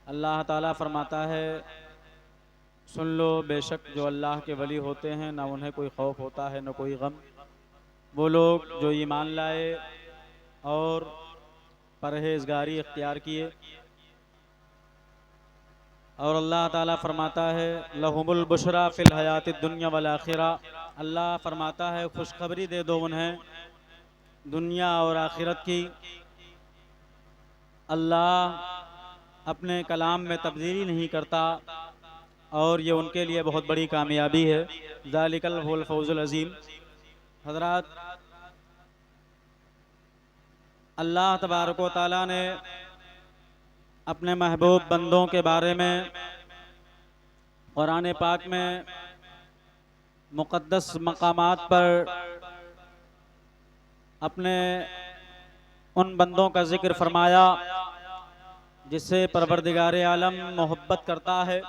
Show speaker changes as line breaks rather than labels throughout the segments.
अल्लाह ताला फरमाता है, सुन लो बेशक जो अल्लाह के वली होते हैं ना उन्हें कोई खौफ होता है न कोई गम। वो लोग जो ईमान लाए और परहेजगारी इख्तियार किए। और अल्लाह ताला फरमाता है, लहुमुल बुशरा फिल हयातिद दुनिया वल आखिरा। अल्लाह फरमाता है, खुशखबरी दे दो उन्हें दुनिया और आखिरत की। अल्लाह अपने कलाम में तब्दीली नहीं करता और ये उनके लिए बहुत बड़ी कामयाबी है। ज़ालिकल हुवल फौजुल अज़ीम। हज़रात, अल्लाह तबारक व तआला ने अपने महबूब बंदों के बारे में कुरान पाक में मुक़द्दस मकामात पर अपने उन बंदों का जिक्र फरमाया जिससे परवरदिगार आलम मोहब्बत करता है।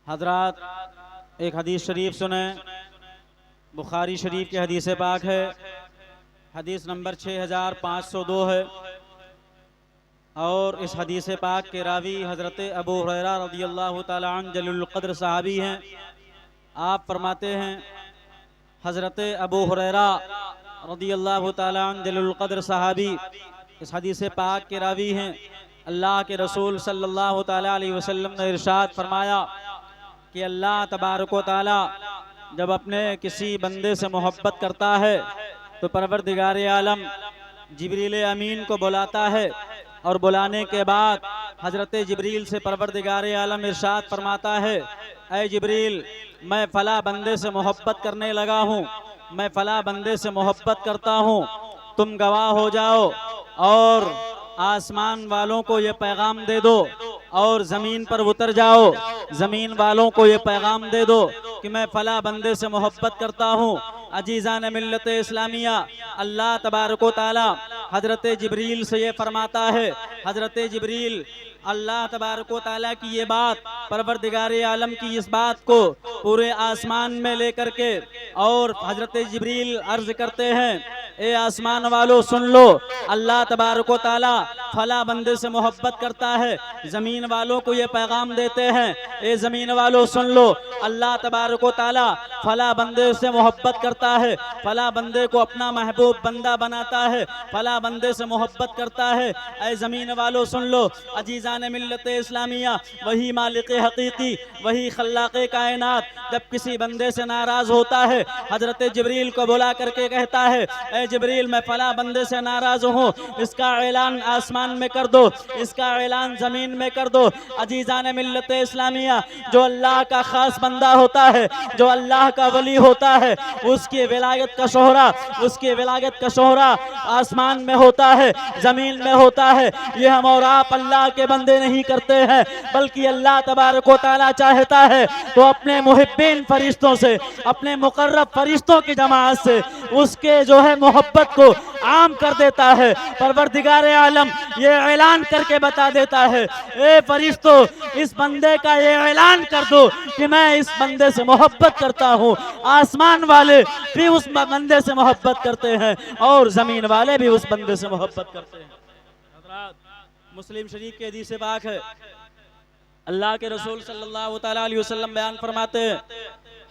हजरात, एक हदीस शरीफ सुने, बुखारी शरीफ की हदीस पाक है, हदीस नंबर 6502 है। और इस हदीस पाक के रावी हज़रत अबू हुरैरा रज़ियल्लाहु ताला अन्हु जलीलुल क़द्र सहाबी हैं। आप फरमाते हैं, हज़रत अबू हुरैरा रज़ियल्लाहु ताला अन्हु जलीलुल क़द्र सहाबी इस हदीस पाक के रावी हैं। अल्लाह के रसूल सल्लल्लाहु ताला अलैहि वसल्लम ने इरशाद फरमाया कि अल्लाह तबारक व तआला जब अपने किसी बंदे से मोहब्बत करता है तो परवरदिगार आलम जिब्रील अमीन को बुलाता है और बुलाने के बाद हज़रत जिब्रील से परवरदिगार आलम इरशाद फरमाता है, ऐ जिब्रील, मैं फ़ला बंदे से मोहब्बत करने लगा हूँ, मैं फ़ला बंदे से मोहब्बत करता हूँ, तुम गवाह हो जाओ और आसमान वालों को ये पैगाम दे दो और ज़मीन पर उतर जाओ, ज़मीन वालों को ये पैगाम दे दो कि मैं फ़ला बंदे से मोहब्बत करता हूँ। अजीज़ान मिल्लत इस्लामिया, अल्लाह तबारक व तआला हज़रत जिब्रील से ये फरमाता है, हज़रत जिब्रील अल्लाह तबारक व तआला की ये बात, परवरदिगार आलम की इस बात को पूरे आसमान में लेकर के और हज़रत जिब्रील अर्ज़ करते हैं, ए आसमान वालों सुन लो, अल्लाह तबारक व तआला फला बंदे से मोहब्बत करता है। ज़मीन वालों को ये पैगाम देते हैं, ए ज़मीन वालों सुन लो, अल्लाह तबारक व तआला फला बंदे से मोहब्बत करता है, फला बंदे को अपना महबूब बंदा बनाता है, फला बंदे से मोहब्बत करता है। ए ज़मीन वालों सुन लो, अजीज़ान मिल्लत इस्लामिया, वही मालिक हकीकी, वही खल्लाक़ कायनात जब किसी बंदे से नाराज़ होता है, हज़रत जिब्रील को बुला करके कहता है, ए जिब्रील, मैं फला बंदे से नाराज़ हूँ, इसका ऐलान आसमान में कर दो, इसका ऐलान ज़मीन में कर दो। अजीज़ान मिल्लत इस्लामिया, जो अल्लाह का ख़ास बंदा होता है, जो अल्लाह का वली होता है, उसकी विलायत का शोहरा, उसकी विलायत का शोहरा आसमान में होता है, ज़मीन में होता है। ये हम और आप अल्लाह के बंदे नहीं करते हैं, बल्कि अल्लाह तबारक व तआला चाहता है तो अपने मुहिब्बीन फरिश्तों से, अपने मुकर्रब फरिश्तों की जमात से उसके जो है मोहब्बत को आम कर देता है। परवरदिगार आलम ये ऐलान करके बता देता है, ए फरिश्तों, इस बंदे का ये ऐलान कर दो कि मैं इस बंदे से मोहब्बत करता हूँ। आसमान वाले भी उस बंदे से मोहब्बत करते हैं और ज़मीन वाले भी उस बंदे से मोहब्बत करते हैं। मुस्लिम शरीफ के हदीस पाक है, अल्लाह के रसूल सल्लल्लाहु ताला अलैहि वसल्लम बयान फरमाते हैं,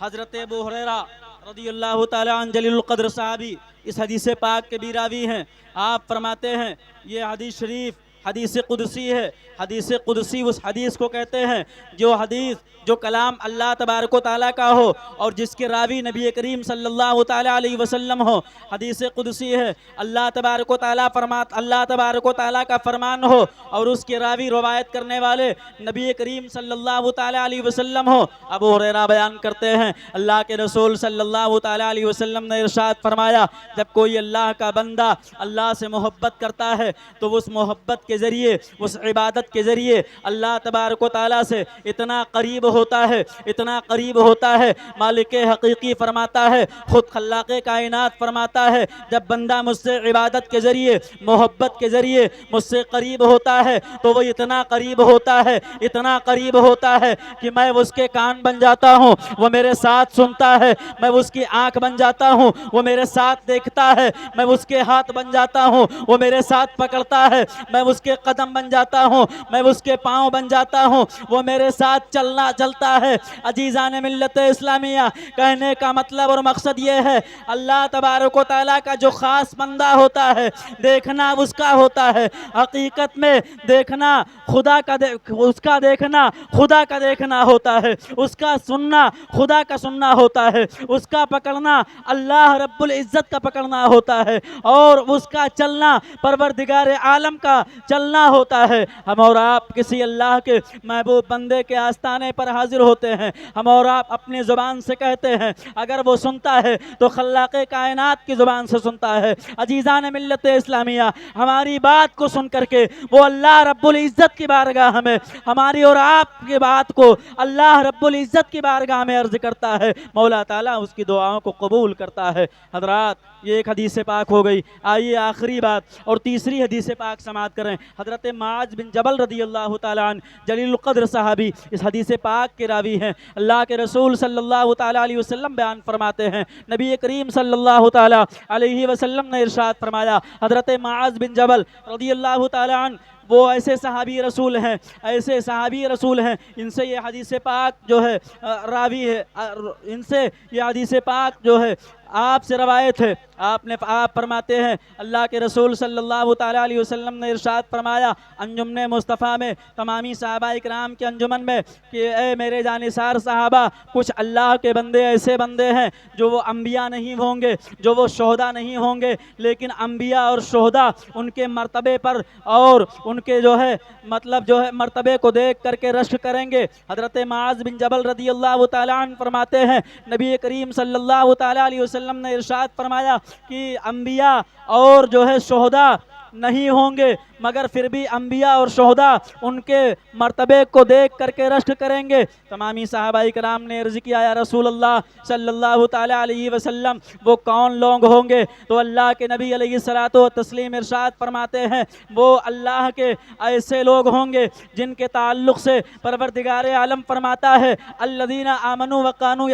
हज़रत अबू हुरैरा रज़ियल्लाहु ताला अन्हु जलीलुल क़द्र सहाबी इस हदीस पाक के भी रावी हैं। आप फरमाते हैं, ये हदीस शरीफ हदीस कुदसी है। हदीस कुदसी उस हदीस को कहते हैं जो हदीस, जो कलाम अल्लाह तबारक व तआला का हो और जिसके रावी नबी करीम सल्लल्लाहु ताला अलैहि वसल्लम हो। हदीस कुदसी है, अल्लाह तबारक व तआला अल्लाह तबारक व तआला का फरमान हो और उसके रावी रवायत करने वाले नबी करीम सल्लल्लाहु ताला अलैहि वसल्लम हो। अबू हुरैरा बयान करते हैं, अल्लाह के रसूल सल्लल्लाहु ताला अलैहि वसल्लम ने इरशाद फरमाया, जब कोई अल्लाह का बंदा अल्लाह से मोहब्बत करता है तो उस मोहब्बत के ज़रिए, उस इबादत के ज़रिए अल्लाह तबारक व तआला से इतना करीब होता है, इतना करीब होता है। मालिक हकीकी फरमाता है, खुद खल्लाक़ कायनात फरमाता है, जब बंदा मुझसे इबादत के ज़रिए, मोहब्बत के ज़रिए मुझसे करीब होता है तो वो इतना करीब होता है, इतना करीब होता है कि मैं उसके कान बन जाता हूँ, वो मेरे साथ सुनता है, मैं उसकी आँख बन जाता हूँ, वो मेरे साथ देखता है, मैं उसके हाथ बन जाता हूँ, वो मेरे साथ पकड़ता है, मैं उसके कदम बन जाता हूँ, मैं उसके पाँव बन जाता हूँ, वो मेरे साथ चलता है। अजीज़ान मिल्लत इस्लामिया, कहने का मतलब और मकसद ये है, अल्लाह तबारक व तआला का जो ख़ास बंदा होता है, देखना उसका होता है। हकीकत में देखना खुदा का उसका देखना खुदा का देखना होता है, उसका सुनना खुदा का सुनना होता है, उसका पकड़ना अल्लाह रब्बुल इज़्ज़त का पकड़ना होता है, और उसका चलना परवरदिगार आलम का चलना होता है। हम और आप किसी अल्लाह के महबूब बंदे के आस्ताने पर हाजिर होते हैं, हम और आप अपनी ज़ुबान से कहते हैं, अगर वो सुनता है तो खल्लाक़े कायनात की ज़ुबान से सुनता है। अजीज़ान मिल्लत इस्लामिया, हमारी बात को सुन करके वो अल्लाह रब्बुल इज़्ज़त की बारगाह में हमारी और आपकी बात को अल्लाह रब्बुल इज़्ज़त की बारगाह में अर्ज़ करता है, मौला ताला उसकी दुआओं को कबूल करता है। हज़रात, ये एक हदीस पाक हो गई। आइए आखिरी बात और तीसरी हदीस पाक समात करें। हज़रत माज बिन जबल रदी अल्लाह ताला अन्हु जलीलुल क़द्र सहाबी इस हदीस पाक के रावी हैं। अल्लाह के रसूल सल्लल्लाहु ताला अलैहि वसल्लम बयान फरमाते हैं, नबी करीम सल्लल्लाहु ताला अलैहि वसल्लम ने इरशाद फरमाया, हज़रत माज बिन जबल रदी अल्लाह ताला अन्हु वो ऐसे सहाबी रसूल हैं, ऐसे सहाबी रसूल हैं, इनसे ये हदीस पाक जो है रावी है, इनसे ये हदीस पाक जो है आपसे रवायत है। आप फरमाते हैं, अल्लाह के रसूल सल्लल्लाहु ताला अलैहि वसल्लम ने इरशाद फरमाया अंजुमन मुस्तफ़ा में, तमामी सहाबा इकराम के अंजुमन में, कि ए मेरे जानिसार सहाबा, कुछ अल्लाह के बंदे ऐसे बंदे हैं जो वो अम्बिया नहीं होंगे, जो वो शोहदा नहीं होंगे, लेकिन अम्बिया और शोहदा उनके मर्तबे पर और उनके जो है मतलब जो है मर्तबे को देख करके रश्क करेंगे। हज़रत माज बिन जबल रदी अल्लाह ताला अन्हु फरमाते हैं, नबी करीम सल्लल्लाहु ताला अलैहि वसल्लम ने इरशाद फरमाया कि अम्बिया और जो है शोहदा नहीं होंगे, मगर फिर भी अम्बिया और शोहदा उनके मर्तबे को देख करके रश्क करेंगे। तमामी सहाबाई कराम ने अर्ज़ किया, या रसूल अल्लाह सल्लल्लाहु ताला अलैहि वसल्लम वो कौन लोग होंगे? तो अल्लाह के नबी अलैहिस्सलातु व तस्लीम इरशाद फरमाते हैं, वो अल्लाह के ऐसे लोग होंगे जिनके ताल्लुक़ से परवरदिगार आलम फरमाता है, अल्लज़ीना आमनू वकानू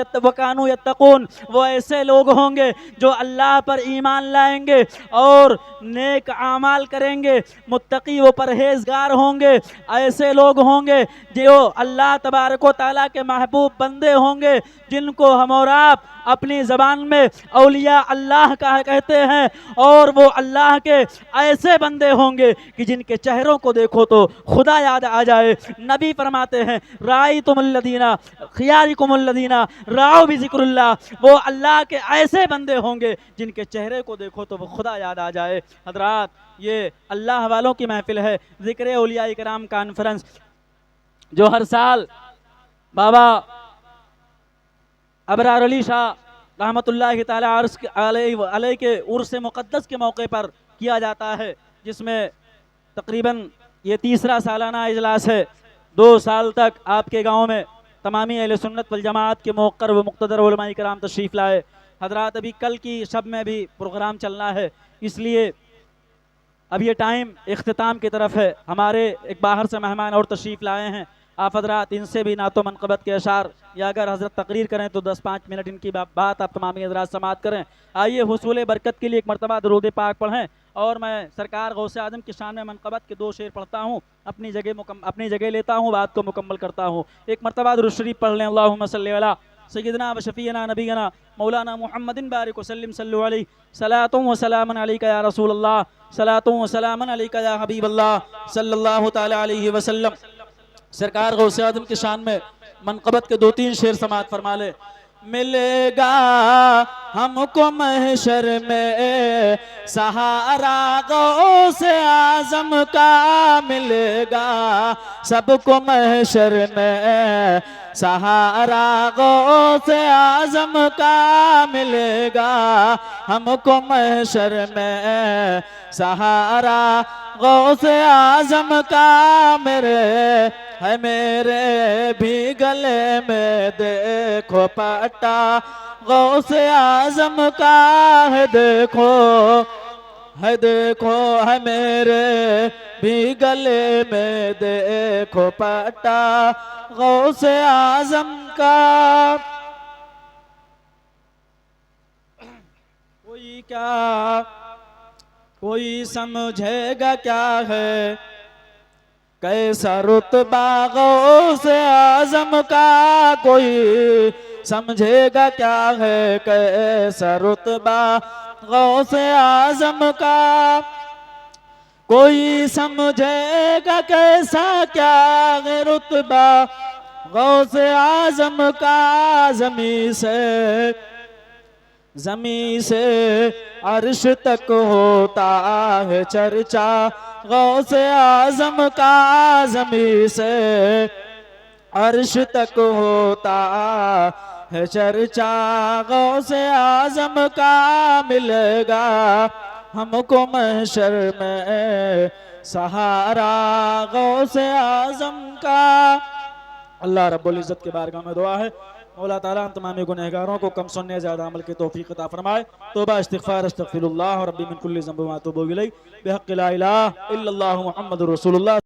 यत्तक़ून, वो ऐसे लोग होंगे जो अल्लाह पर ईमान लाएंगे और नेक आमाल करेंगे, मुत्तकी व परहेजगार होंगे। ऐसे लोग होंगे जो अल्लाह तबारक व तआला के महबूब बंदे होंगे, जिनको हम और आप अपनी ज़बान में औलिया अल्लाह का कहते हैं, और वो अल्लाह के ऐसे बंदे होंगे कि जिनके चेहरों को देखो तो खुदा याद आ जाए। नबी फरमाते हैं, राई तुमुल्लदीना खियारी कुमुल्लदीना राव भी ज़िक्रुल्लाह, वो अल्लाह के ऐसे बंदे होंगे जिनके चेहरे को देखो तो वो खुदा याद आ जाए। हज़रात, ये अल्लाह वालों की महफिल है, ज़िक्र औलिया इकराम कॉन्फ्रेंस, जो हर साल बाबा अबरार अली शाह रहमतुल्लाहि ताला अलैहि के उर्स मुक़द्दस के मौके पर किया जाता है, जिसमें तकरीबन ये तीसरा सालाना इजलास है। 2 साल तक आपके गांव में तमामी अहले सुन्नत वल जमात के मौक़र व मुक़्तदर उलमा इकराम तशरीफ़ लाए। हज़रात, अभी कल की शब में भी प्रोग्राम चलना है, इसलिए अब ये टाइम इख्तिताम की तरफ है। हमारे एक बाहर से मेहमान और तशरीफ़ लाए हैं, आप हज़रात इनसे भी नातो मनक़बत के अशार या अगर हज़रत तकरीर करें तो 10-5 मिनट इनकी बात आप तमामी हज़रात समात करें। आइए हुसूल बरकत के लिए एक मरतबा दुरूद पाक पढ़ें, और मैं सरकार गौसे आज़म की शान में मनक़बत के 2 शेर पढ़ता हूँ, अपनी जगह लेता हूँ, बात को मुकम्मल करता हूँ। एक मरतबा दुरूद शरीफ पढ़ लें। अल्लाहुम्मा सल्ली अला सय्यिदना व शफ़ीना नबीना मौलाना मुहम्मदिन बारिक वसल्लिम सल्लु अलैहि सलातुन व सलामुन अलैका या रसूल अल्लाह, सलातुन व सलामुन अलैका या हबीब अल्लाह सल्लल्लाहु तआला अलैहि वसल्लम। सरकार गौसे आज़म की शान में मनक़बत के 2-3 शेर समात फरमा ले। मिलेगा हमको महशर में सहारा गौसे आज़म का, मिलेगा सबको महशर में सहारा गौसे आज़म का, मिलेगा हमको महशर में सहारा गौसे आज़म का। मेरे भी गले में देखो पट्टा गौसे आज़म का है, देखो है मेरे भी गले में देखो पट्टा गौसे आज़म का। कोई समझेगा क्या है कैसा रुतबा गौसे आजम का कोई समझेगा क्या है, कैसा रुतबा गौसे आजम का कोई समझेगा कैसा क्या है रुतबा गौसे आजम का। जमी से अर्श तक होता है चर्चा गौसे आजम का, जमी से अर्श तक होता है चर्चा गौसे आजम का। मिलेगा हमको महशर में सहारा गौसे आजम का। अल्लाह रब्बुल इज़्ज़त के बारगाह में दुआ है मौला ताला हम तमाम गुनहगारों को कम सुनने ज़्यादा अमल की तौफीक अता फरमाए। तौबा इस्तिग़फ़ार अस्तग़फ़िरुल्लाह रब्बी मिन कुल्लि ज़ंब व अतूबु इलैह बिहक़्क़ि ला इलाहा इल्लल्लाहु मुहम्मदुर रसूलुल्लाह।